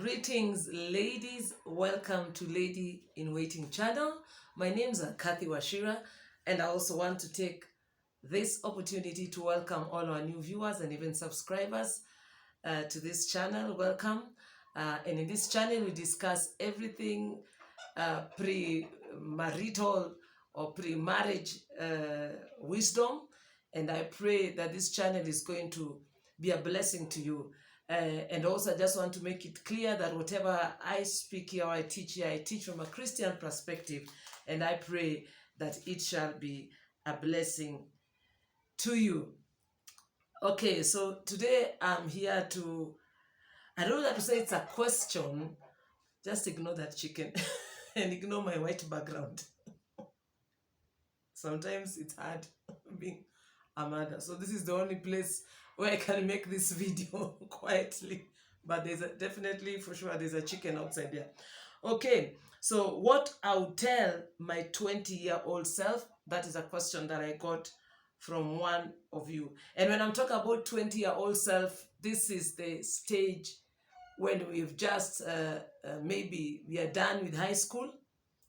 Greetings, ladies. Welcome to Lady in Waiting channel. My name is Kathy Washira, and I also want to take this opportunity to welcome all our new viewers and even subscribers to this channel. Welcome. And in this channel, we discuss everything pre-marital or pre-marriage wisdom. And I pray that this channel is going to be a blessing to you. And also, I just want to make it clear that whatever I speak here or I teach from a Christian perspective. And I pray that it shall be a blessing to you. Okay, so today I'm here to, I don't know how to say it's a question. Just ignore that chicken and ignore my white background. Sometimes it's hard being a mother. So this is the only place where I can make this video quietly. But there's definitely, for sure, there's a chicken outside there. Okay, so what I'll tell my 20-year-old self, that is a question that I got from one of you. And when I'm talking about 20-year-old self, this is the stage when we've just, maybe we are done with high school.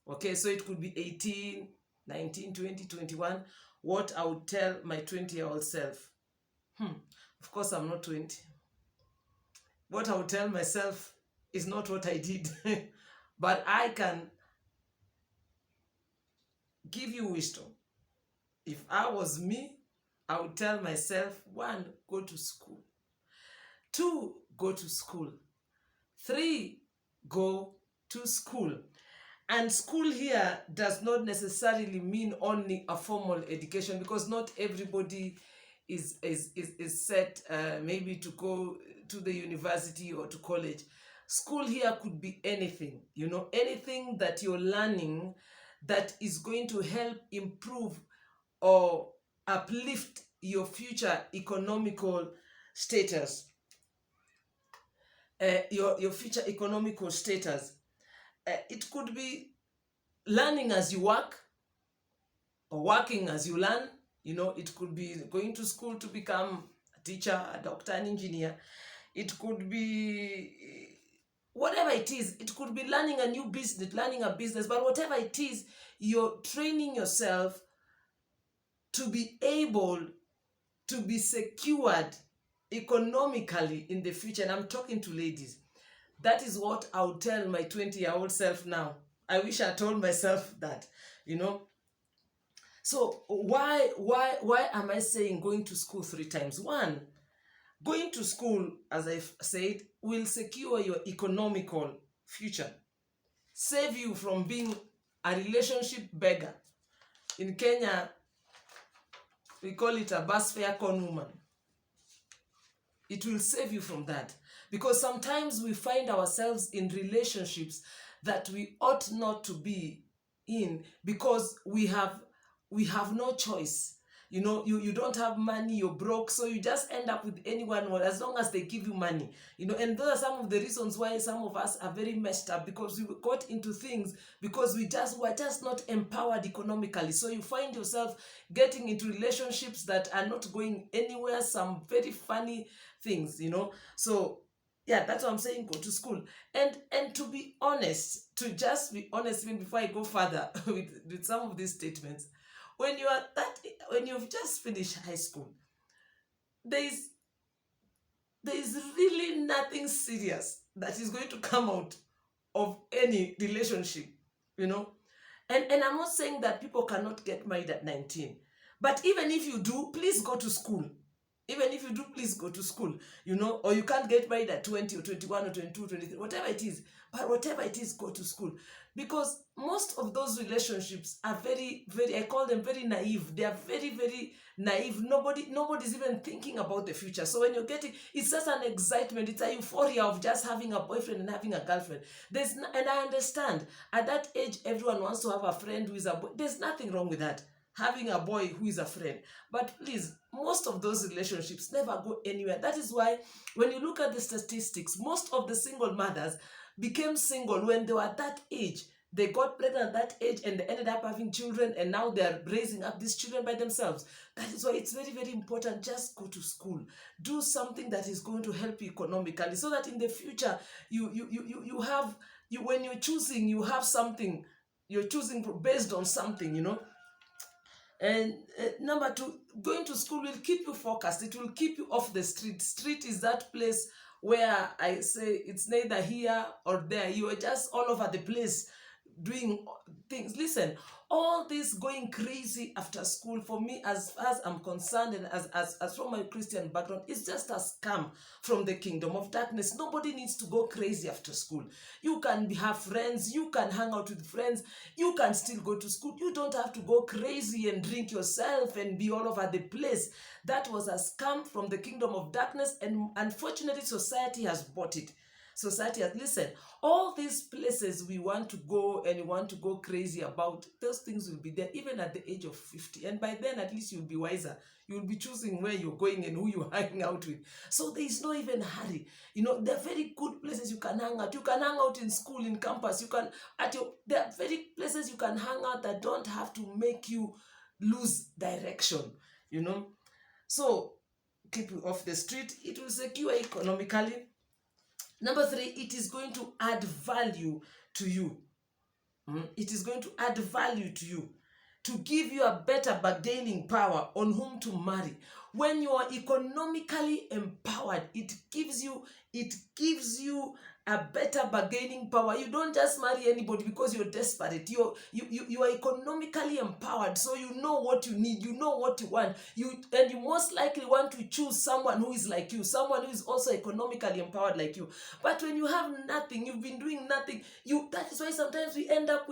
Okay, so it could be 18, 19, 20, 21. What I would tell my 20-year-old self. Of course, I'm not 20. What I would tell myself is not what I did. But I can give you wisdom. If I was me, I would tell myself, 1, go to school. 2, go to school. 3, go to school. And school here does not necessarily mean only a formal education, because not everybody is set maybe to go to the university or to college. School here could be anything, anything that you're learning that is going to help improve or uplift your future economical status. Your future economical status. It could be learning as you work or working as you learn. It could be going to school to become a teacher, a doctor, an engineer. It could be whatever it is. It could be learning a new business, learning a business. But whatever it is, you're training yourself to be able to be secured economically in the future. And I'm talking to ladies. That is what I'll tell my 20-year-old self now. I wish I told myself that, So why am I saying going to school 3 times? 1, going to school, as I've said, will secure your economical future. Save you from being a relationship beggar. In Kenya, we call it a bus fare con woman. It will save you from that. Because sometimes we find ourselves in relationships that we ought not to be in because we have no choice. You don't have money, you're broke, so you just end up with anyone as long as they give you money. And those are some of the reasons why some of us are very messed up, because we got into things because we're just not empowered economically. So you find yourself getting into relationships that are not going anywhere, some very funny things, So yeah, that's what I'm saying, go to school. And to be honest, to just be honest, even before I go further with some of these statements, when you've just finished high school, there is really nothing serious that is going to come out of any relationship, And I'm not saying that people cannot get married at 19. But even if you do, please go to school. Even if you do, please go to school, or you can't get married at 20 or 21 or 22, 23, whatever it is. But whatever it is, go to school. Because most of those relationships are very, very, I call them very naive. They are very, very naive. Nobody's even thinking about the future. So when you're getting, it's just an excitement. It's a euphoria of just having a boyfriend and having a girlfriend. And I understand, at that age, everyone wants to have a friend who is a boy. There's nothing wrong with that. Having a boy who is a friend. But please, most of those relationships never go anywhere. That is why when you look at the statistics, most of the single mothers became single when they were at that age. They got pregnant at that age and they ended up having children, and now they're raising up these children by themselves. That is why it's very, very important. Just go to school. Do something that is going to help you economically, so that in the future you have, when you're choosing, you have something. You're choosing based on something, And number two, going to school will keep you focused. It will keep you off the street. Street is that place where I say it's neither here or there. You are just all over the place doing things. Listen, all this going crazy after school, for me, as far as I'm concerned, and as from my Christian background, it's just a scam from the kingdom of darkness. Nobody needs to go crazy after school. You can have friends, you can hang out with friends, you can still go to school. You don't have to go crazy and drink yourself and be all over the place. That was a scam from the kingdom of darkness, and unfortunately society has bought it. Society has, listen, all these places we want to go and we want to go crazy about, those things will be there even at the age of 50. And by then, at least you'll be wiser. You'll be choosing where you're going and who you're hanging out with. So there is no even hurry. There are very good places you can hang out. You can hang out in school, in campus. There are very places you can hang out that don't have to make you lose direction, So keep you off the street. It will secure economically. Number three, it is going to add value to you. It is going to add value to you, to give you a better bargaining power on whom to marry. When you are economically empowered, it gives you a better bargaining power. You don't just marry anybody because you're desperate. You are economically empowered, so you know what you need, you know what you want. And you most likely want to choose someone who is like you, someone who is also economically empowered like you. But when you have nothing, you've been doing nothing, that is why sometimes you end up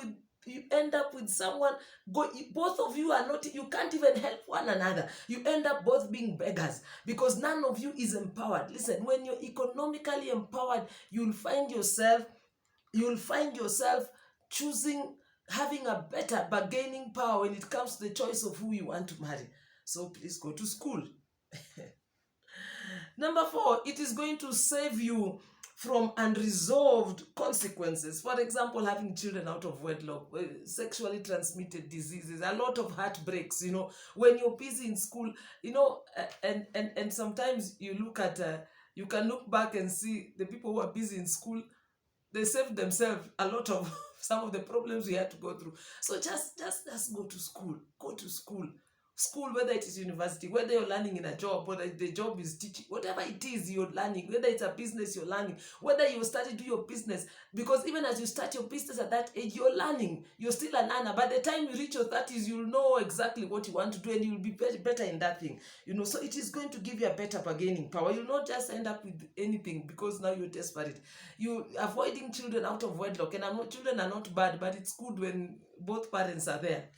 with someone, both of you are not, you can't even help one another. You end up both being beggars because none of you is empowered. Listen, when you're economically empowered, you'll find yourself choosing, having a better bargaining power when it comes to the choice of who you want to marry. So please go to school. Number four, it is going to save you from unresolved consequences. For example, having children out of wedlock, sexually transmitted diseases, a lot of heartbreaks, when you're busy in school, and sometimes you can look back and see the people who are busy in school, they saved themselves a lot of some of the problems we had to go through. So just go to school. Go to school. School, whether it is university, whether you're learning in a job, whether the job is teaching, whatever it is you're learning, whether it's a business you're learning, whether you start to do your business, because even as you start your business at that age, you're learning. You're still a learner. By the time you reach your 30s, you'll know exactly what you want to do and you'll be better in that thing. So it is going to give you a better bargaining power. You'll not just end up with anything because now you're desperate. You're avoiding children out of wedlock. And children are not bad, but it's good when both parents are there,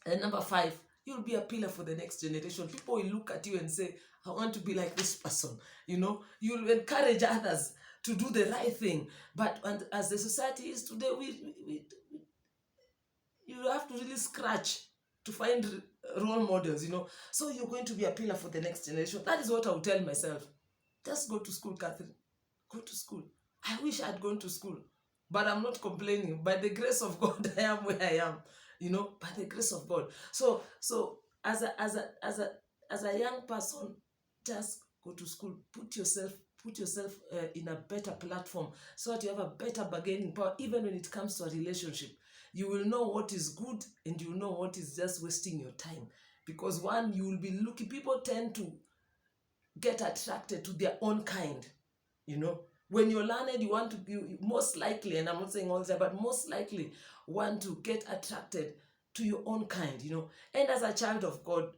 And number five, you'll be a pillar for the next generation. People will look at you and say, I want to be like this person. You'll encourage others to do the right thing. But as the society is today, you have to really scratch to find role models, So you're going to be a pillar for the next generation. That is what I would tell myself. Just go to school, Catherine. Go to school. I wish I'd gone to school, but I'm not complaining. By the grace of God, I am where I am. By the grace of God. So as a young person, just go to school. Put yourself in a better platform so that you have a better bargaining power. Even when it comes to a relationship, you will know what is good and you will know what is just wasting your time. Because one, you will be looking. People tend to get attracted to their own kind. When you're learned, you most likely, and I'm not saying all the time, but most likely want to get attracted to your own kind, And as a child of God,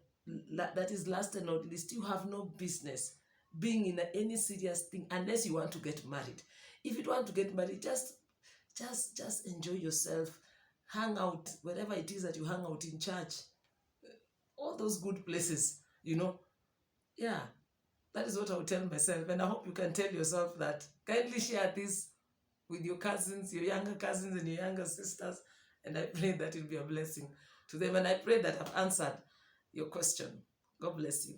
that is last and not least, you have no business being in any serious thing unless you want to get married. If you want to get married, just enjoy yourself, hang out, wherever it is that you hang out, in church, all those good places, Yeah. That is what I would tell myself, and I hope you can tell yourself that. Kindly share this with your cousins, your younger cousins and your younger sisters, and I pray that it will be a blessing to them, and I pray that I've answered your question. God bless you.